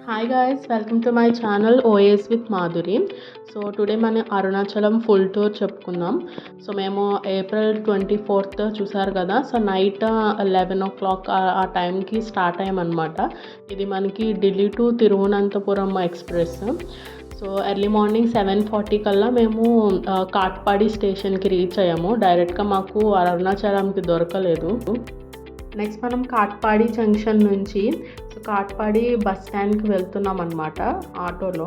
Hi guys, welcome to my channel OAS with Madhuri. So today మన Arunachalam full tour చెప్పుకుందాం. So మేము April 24th చూసారు కదా. So night 11 o'clock ఆ టైంకి స్టార్ట్ అయ్యామన్నమాట. ఇది మనకి Delhi to Thiruvananthapuram express. So early morning 7:40 కల్లా మేము కాట్పాడి స్టేషన్కి రీచ్ అయ్యాము. డైరెక్ట్గా మాకు అరుణాచలంకి దొరకలేదు. నెక్స్ట్ మనం కాట్పాడి జంక్షన్ నుంచి కాట్పాడి బస్ స్టాండ్కి వెళ్తున్నాం అన్నమాట ఆటోలో.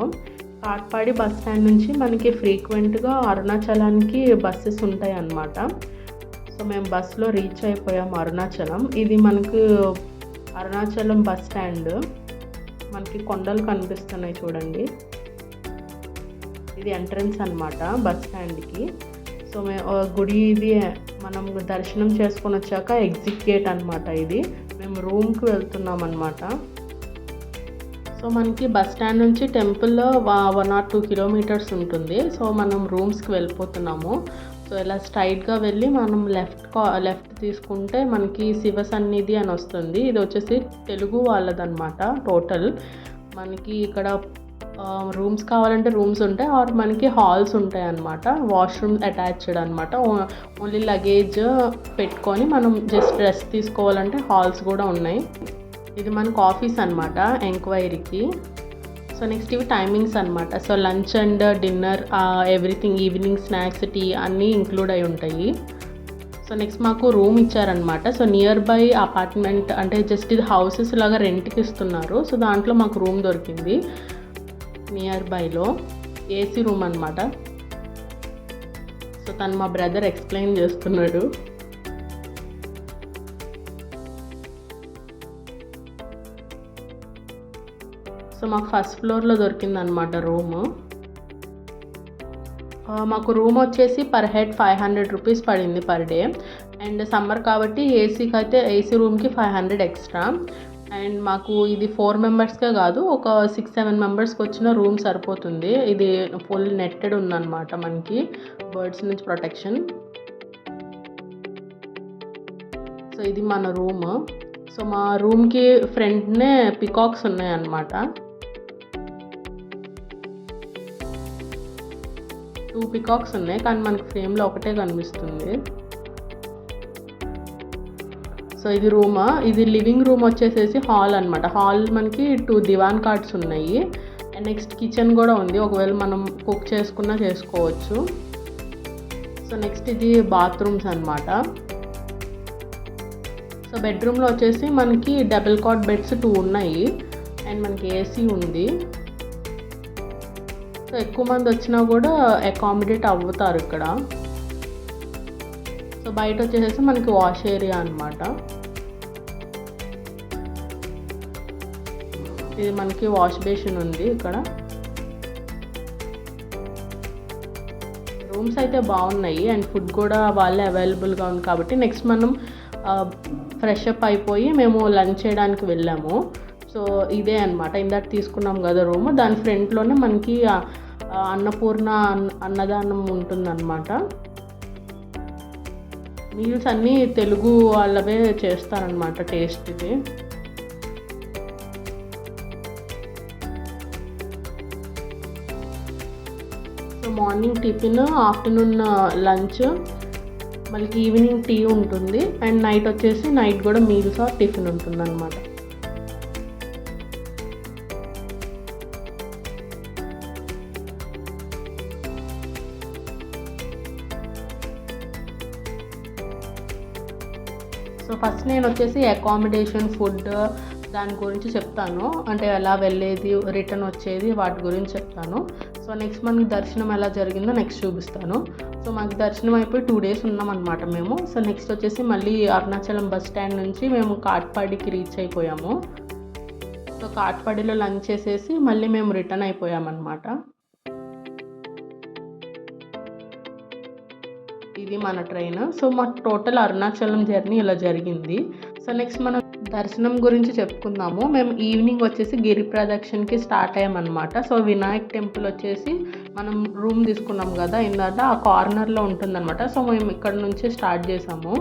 కాట్పాడి బస్ స్టాండ్ నుంచి మనకి ఫ్రీక్వెంట్గా అరుణాచలానికి బస్సెస్ ఉంటాయి అన్నమాట. సో మేము బస్సులో రీచ్ అయిపోయాము అరుణాచలం. ఇది మనకు అరుణాచలం బస్ స్టాండ్. మనకి కొండలు కనిపిస్తున్నాయి చూడండి. ఇది ఎంట్రన్స్ అన్నమాట బస్ స్టాండ్కి. సో గుడి ఇది మనం దర్శనం చేసుకొని వచ్చాక ఎగ్జిట్ గేట్ అనమాట. ఇది మేము రూమ్కి వెళ్తున్నాం అన్నమాట. సో మనకి బస్ స్టాండ్ నుంచి టెంపుల్ 1 or 2 kilometers ఉంటుంది. సో మనం రూమ్స్కి వెళ్ళిపోతున్నాము. సో ఇలా స్ట్రైట్గా వెళ్ళి మనం లెఫ్ట్ తీసుకుంటే మనకి శివ సన్నిధి అని వస్తుంది. ఇది వచ్చేసి తెలుగు వాళ్ళదన్నమాట. టోటల్ మనకి ఇక్కడ రూమ్స్ కావాలంటే రూమ్స్ ఉంటాయి, ఆర్ మనకి హాల్స్ ఉంటాయి అన్నమాట. వాష్రూమ్ అటాచ్డ్ అనమాట. ఓన్లీ లగేజ్ పెట్టుకొని మనం జస్ట్ డ్రెస్ తీసుకోవాలంటే హాల్స్ కూడా ఉన్నాయి. ఇది మనకు ఆఫీస్ అనమాట ఎంక్వైరీకి. సో నెక్స్ట్ ఇవి టైమింగ్స్ అనమాట. So lunch and dinner everything, evening snacks, tea అన్నీ ఇంక్లూడ్ అయి ఉంటాయి. సో నెక్స్ట్ మాకు రూమ్ ఇచ్చారనమాట. సో నియర్ బై అపార్ట్మెంట్ అంటే జస్ట్ ఇది హౌసెస్ లాగా రెంట్కి ఇస్తున్నారు. సో దాంట్లో మాకు రూమ్ దొరికింది నియర్ బైలో. ఏసీ రూమ్ అనమాట. సో తను మా బ్రదర్ ఎక్స్ప్లెయిన్ చేస్తున్నాడు. సో మాకు ఫస్ట్ ఫ్లోర్లో దొరికిందనమాట రూము. మాకు రూమ్ వచ్చేసి పర్ హెడ్ 500 rupees పడింది పర్ డే. అండ్ సమ్మర్ కాబట్టి ఏసీకి అయితే ఏసీ రూమ్కి 500 ఎక్స్ట్రా. అండ్ మాకు ఇది 4 members కాదు, ఒక 6-7 members వచ్చిన రూమ్ సరిపోతుంది. ఇది ఫుల్ నెట్టెడ్ ఉందన్నమాట మనకి బర్డ్స్ నుంచి ప్రొటెక్షన్. సో ఇది మన రూమ్. సో మా రూమ్కి ఫ్రంట్నే పికాక్స్ ఉన్నాయన్నమాట. 2 పికాక్స్ ఉన్నాయి, కానీ మనకి ఫ్రేమ్లో ఒకటే కనిపిస్తుంది. సో ఇది రూమా. ఇది లివింగ్ రూమ్ వచ్చేసేసి హాల్ అనమాట. హాల్ మనకి 2 దివాన్ కార్డ్స్ ఉన్నాయి. అండ్ నెక్స్ట్ కిచెన్ కూడా ఉంది, ఒకవేళ మనం కుక్ చేసుకున్నా చేసుకోవచ్చు. సో నెక్స్ట్ ఇది బాత్రూమ్స్ అనమాట. సో బెడ్రూమ్లో వచ్చేసి మనకి డబుల్ కాట్ బెడ్స్ 2 ఉన్నాయి. అండ్ మనకి ఏసీ ఉంది. సో ఎక్కువ మంది వచ్చినా కూడా అకామిడేట్ అవుతారు ఇక్కడ. సో బయట వచ్చేసేసి మనకి వాష్ ఏరియా అనమాట. ఇది మనకి వాష్ బేసిన్ ఉంది ఇక్కడ. రూమ్స్ అయితే బాగున్నాయి అండ్ ఫుడ్ కూడా వాళ్ళే అవైలబుల్గా ఉంది కాబట్టి నెక్స్ట్ మనం ఫ్రెష్ అప్ అయిపోయి మేము లంచ్ చేయడానికి వెళ్ళాము. సో ఇదే అనమాట ఇందాక తీసుకున్నాం కదా రూమ్, దాని ఫ్రంట్లోనే మనకి అన్నపూర్ణ అన్నదానం ఉంటుందన్నమాట. మీల్స్ అన్నీ తెలుగు వాళ్ళవే చేస్తారనమాట. టేస్ట్ ఇది. So morning tiffin, afternoon lunch, మళ్ళీ ఈవినింగ్ టీ ఉంటుంది. అండ్ నైట్ వచ్చేసి నైట్ కూడా మీల్స్ ఆర్ టిఫిన్ ఉంటుంది అనమాట. సో ఫస్ట్ నేను వచ్చేసి అకామిడేషన్, ఫుడ్ దాని గురించి చెప్తాను. అంటే ఎలా వెళ్ళేది, రిటర్న్ వచ్చేది, వాటి గురించి చెప్తాను. సో నెక్స్ట్ మనకి దర్శనం ఎలా జరిగిందో నెక్స్ట్ చూపిస్తాను. సో మాకు దర్శనం అయిపోయి 2 days ఉన్నాం అనమాట మేము. సో నెక్స్ట్ వచ్చేసి మళ్ళీ అరుణాచలం బస్ స్టాండ్ నుంచి మేము కాట్పాడికి రీచ్ అయిపోయాము. సో కాట్పాడిలో లంచ్ చేసేసి మళ్ళీ మేము రిటర్న్ అయిపోయామన్నమాట. ఇది మన ట్రైన్. సో మా టోటల్ అరుణాచలం జర్నీ ఇలా జరిగింది. సో నెక్స్ట్ మనం దర్శనం గురించి చెప్పుకుందాము. మేము ఈవినింగ్ వచ్చేసి గిరి ప్రదక్షిణకి స్టార్ట్ అయ్యామన్నమాట. సో వినాయక్ టెంపుల్ వచ్చేసి మనం రూమ్ తీసుకున్నాం కదా ఇందాక, ఆ కార్నర్లో ఉంటుందన్నమాట. సో మేము ఇక్కడ నుంచి స్టార్ట్ చేసాము.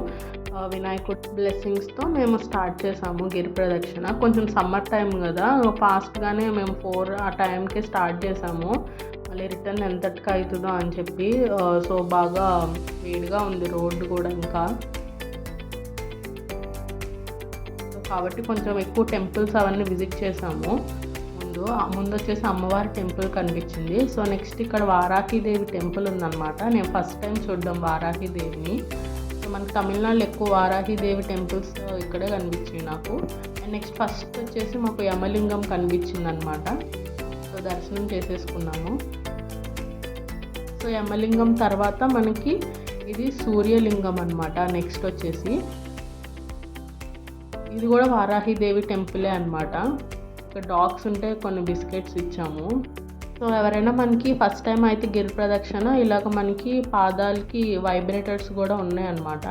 వినాయకుడి బ్లెస్సింగ్స్తో మేము స్టార్ట్ చేసాము గిరి ప్రదక్షిణ. కొంచెం సమ్మర్ టైం కదా, ఫాస్ట్గానే మేము 4 ఆ టైంకే స్టార్ట్ చేసాము. మళ్ళీ రిటర్న్ ఎంతటికి అవుతుందో అని చెప్పి. సో బాగా వేడిగా ఉంది రోడ్డు కూడా ఇంకా. కాబట్టి కొంచెం ఎక్కువ టెంపుల్స్ అవన్నీ విజిట్ చేసాము. ముందు వచ్చేసి అమ్మవారి టెంపుల్ కనిపించింది. సో నెక్స్ట్ ఇక్కడ వారాహిదేవి టెంపుల్ ఉందన్నమాట. నేను ఫస్ట్ టైం చూడడం వారాహిదేవిని. సో మనకి తమిళనాడులో ఎక్కువ వారాహిదేవి టెంపుల్స్ ఇక్కడే కనిపించింది నాకు. అండ్ నెక్స్ట్ ఫస్ట్ వచ్చేసి మాకు యమలింగం కనిపించింది అనమాట. సో దర్శనం చేసేసుకున్నాము. సో యమలింగం తర్వాత మనకి ఇది సూర్యలింగం అనమాట. నెక్స్ట్ వచ్చేసి ఇది కూడా వారాహిదేవి టెంపులే అనమాట. ఇక్కడ డాగ్స్ ఉంటే కొన్ని బిస్కెట్స్ ఇచ్చాము. సో ఎవరైనా మనకి ఫస్ట్ టైం అయితే గిరి ప్రదక్షిణ ఇలాగ మనకి పాదాలకి వైబ్రేటర్స్ కూడా ఉన్నాయన్నమాట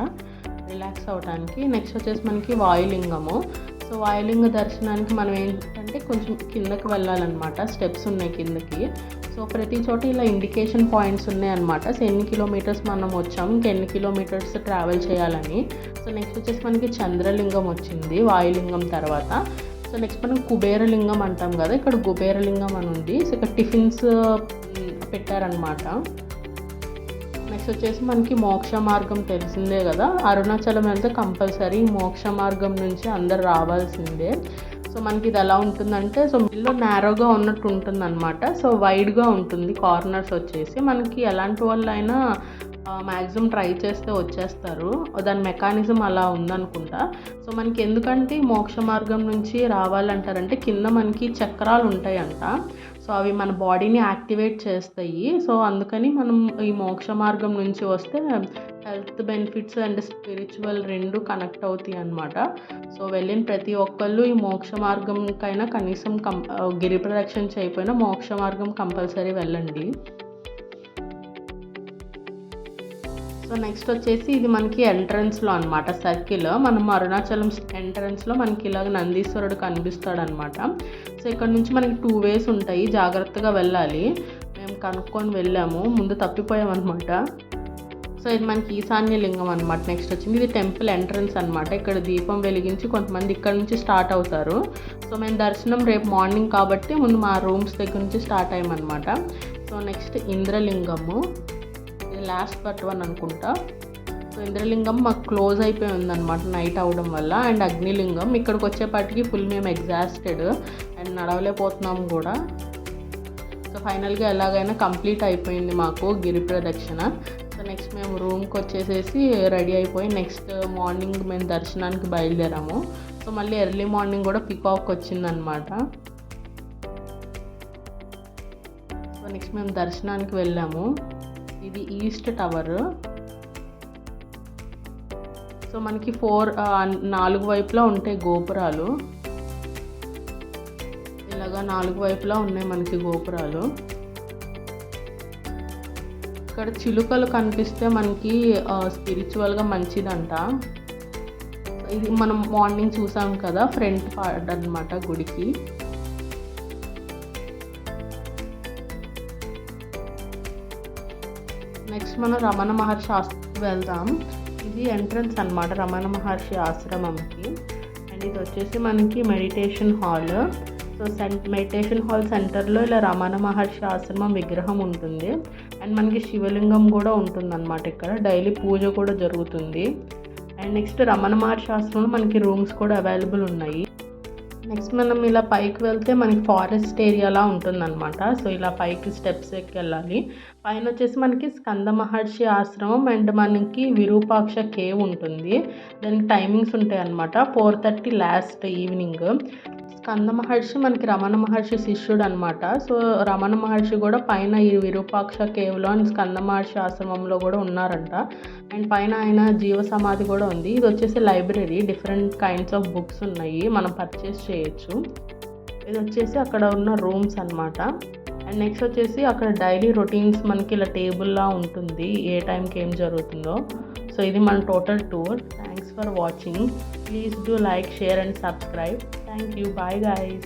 రిలాక్స్ అవ్వడానికి. నెక్స్ట్ వచ్చేసి మనకి వాయులింగము. సో వాయులింగ దర్శనానికి మనం ఏంటంటే కొంచెం కిందకి వెళ్ళాలన్నమాట. స్టెప్స్ ఉన్నాయి కిందకి. సో ప్రతి చోట ఇలా ఇండికేషన్ పాయింట్స్ ఉన్నాయన్నమాట. సో ఎన్ని కిలోమీటర్స్ మనం వచ్చాము, ఇంకెన్ని కిలోమీటర్స్ ట్రావెల్ చేయాలని. సో నెక్స్ట్ వచ్చేసి మనకి చంద్రలింగం వచ్చింది వాయులింగం తర్వాత. సో నెక్స్ట్ మనం కుబేరలింగం అంటాం కదా, ఇక్కడ కుబేరలింగం అని ఉంది. సో ఇక్కడ టిఫిన్స్ పెట్టారనమాట. నెక్స్ట్ వచ్చేసి మనకి మోక్ష మార్గం తెలిసిందే కదా, అరుణాచలం వెళ్తే కంపల్సరీ మోక్ష మార్గం నుంచి అందరు రావాల్సిందే. సో మనకి ఇది ఎలా ఉంటుందంటే, సో మిడిల్లో నేరోగా ఉన్నట్టు ఉంటుంది అనమాట. సో వైడ్గా ఉంటుంది కార్నర్స్ వచ్చేసి. మనకి ఎలాంటి వాళ్ళైనా మ్యాక్సిమం ట్రై చేస్తే వచ్చేస్తారు. దాని మెకానిజం అలా ఉందనుకుంటా. సో మనకి ఎందుకంటే మోక్ష మార్గం నుంచి రావాలంటారంటే కింద మనకి చక్రాలు ఉంటాయంట. సో అవి మన బాడీని యాక్టివేట్ చేస్తాయి. సో అందుకని మనం ఈ మోక్ష మార్గం నుంచి వస్తే హెల్త్ బెనిఫిట్స్ అండ్ స్పిరిచువల్ రెండు కనెక్ట్ అవుతాయి అన్నమాట. సో వెళ్ళిన ప్రతి ఒక్కళ్ళు ఈ మోక్ష మార్గంకైనా కనీసం గిరి ప్రదక్షిణ చేయకపోయినా మోక్ష మార్గం కంపల్సరీ వెళ్ళండి. సో నెక్స్ట్ వచ్చేసి ఇది మనకి ఎంట్రన్స్లో అనమాట. సర్కిల్ మనం అరుణాచలం ఎంట్రన్స్లో మనకి ఇలాగ నందీశ్వరుడు కనిపిస్తాడు అనమాట. సో ఇక్కడ నుంచి మనకి 2 ways ఉంటాయి, జాగ్రత్తగా వెళ్ళాలి. మేము కనుక్కొని వెళ్ళాము, ముందు తప్పిపోయామన్నమాట. సో ఇది మనకి ఈశాన్య లింగం అనమాట. నెక్స్ట్ వచ్చింది ఇది టెంపుల్ ఎంట్రన్స్ అనమాట. ఇక్కడ దీపం వెలిగించి కొంతమంది ఇక్కడ నుంచి స్టార్ట్ అవుతారు. సో మేము దర్శనం రేపు మార్నింగ్ కాబట్టి ముందు మా రూమ్స్ దగ్గర నుంచి స్టార్ట్ అయ్యామన్నమాట. సో నెక్స్ట్ ఇంద్రలింగము, ఇది లాస్ట్ బట్ 1 అనుకుంటా. సో ఇంద్రలింగం మాకు క్లోజ్ అయిపోయి ఉందన్నమాట నైట్ అవడం వల్ల. అండ్ అగ్నిలింగం ఇక్కడికి వచ్చేపాటికి ఫుల్ మేము ఎగ్జాస్టెడ్ అండ్ నడవలేకపోతున్నాము కూడా. సో ఫైనల్గా ఎలాగైనా కంప్లీట్ అయిపోయింది మాకు గిరి ప్రదక్షిణ. సో నెక్స్ట్ మేము రూమ్కి వచ్చేసేసి రెడీ అయిపోయి నెక్స్ట్ మార్నింగ్ మేము దర్శనానికి బయలుదేరాము. సో మళ్ళీ ఎర్లీ మార్నింగ్ కూడా పికాక్ వచ్చిందనమాట. సో నెక్స్ట్ మేము దర్శనానికి వెళ్ళాము. ఇది ఈస్ట్ టవర్. సో మనకి 4 వైపులా ఉంటాయి గోపురాలు. ఇలాగా 4 వైపులా ఉన్నాయి మనకి గోపురాలు. ఇక్కడ చిలుకలు కనిపిస్తే మనకి స్పిరిచువల్గా మంచిదంట. ఇది మనం మార్నింగ్ చూసాం కదా, ఫ్రంట్ పార్ట్ అనమాట గుడికి. నెక్స్ట్ మనం రమణ మహర్షి ఆశ్రమం వెళ్దాం. ఇది ఎంట్రన్స్ అనమాట రమణ మహర్షి ఆశ్రమంకి. అండ్ ఇది వచ్చేసి మనకి meditation hall. So meditation hall సెంటర్లో ఇలా రమణ మహర్షి ఆశ్రమం విగ్రహం ఉంటుంది. అండ్ మనకి శివలింగం కూడా ఉంటుందన్నమాట. ఇక్కడ డైలీ పూజ కూడా జరుగుతుంది. అండ్ నెక్స్ట్ రమణ మహర్షి ఆశ్రమంలో మనకి రూమ్స్ కూడా అవైలబుల్ ఉన్నాయి. నెక్స్ట్ మనం ఇలా పైకి వెళ్తే మనకి ఫారెస్ట్ ఏరియాలా ఉంటుందన్నమాట. సో ఇలా పైకి స్టెప్స్ ఎక్కి వెళ్ళాలి. పైన వచ్చేసి మనకి స్కంద మహర్షి ఆశ్రమం అండ్ మనకి విరూపాక్ష కేవ్ ఉంటుంది. దానికి టైమింగ్స్ ఉంటాయి అన్నమాట. 4:30 లాస్ట్ ఈవినింగ్. స్కంద మహర్షి మనకి రమణ మహర్షి శిష్యుడు అనమాట. సో రమణ మహర్షి కూడా పైన ఈ విరూపాక్ష కేవ్లో అండ్ స్కంద మహర్షి ఆశ్రమంలో కూడా ఉన్నారంట. అండ్ పైన ఆయన జీవ సమాధి కూడా ఉంది. ఇది వచ్చేసి library, different kinds of books ఉన్నాయి, మనం పర్చేస్ చేయొచ్చు. ఇది వచ్చేసి అక్కడ ఉన్న రూమ్స్ అనమాట. అండ్ నెక్స్ట్ వచ్చేసి అక్కడ డైలీ రొటీన్స్ మనకి ఇలా టేబుల్లా ఉంటుంది, ఏ టైంకి ఏం జరుగుతుందో. సో ఇది మన total tour. Thanks for watching. Please do like, share and subscribe. Thank you. Bye guys.